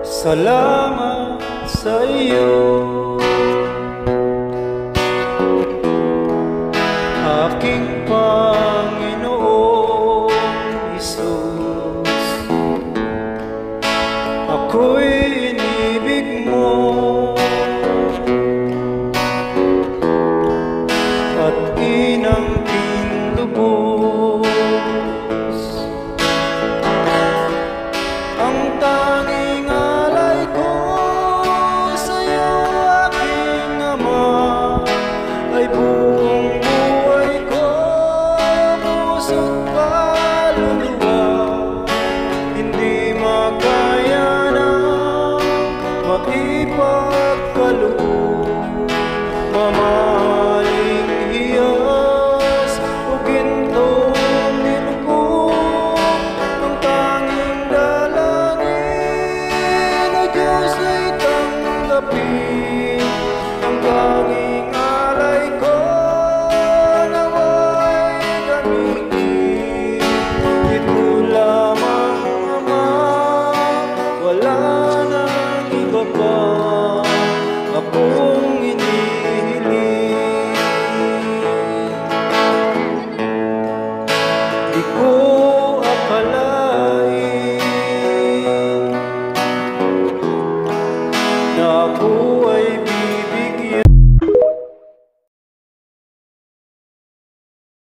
Salamat sa iyo, aking Panginoong Hesus. Ako'y inibig mo at inangkin lubos. Ang tanging alay ko sa'yo, aking Ama, ay buong buhay ko, puso't kaluluwa. Hindi makaya na maipagkaloob, mamahaling hiyas o gintong nilugo. Ang tanging dalangin o Diyos ay tanggapin. Ang tanging alay ko nawa'y gamitin. Ito lamang, Ama, wala nang iba pa. Akong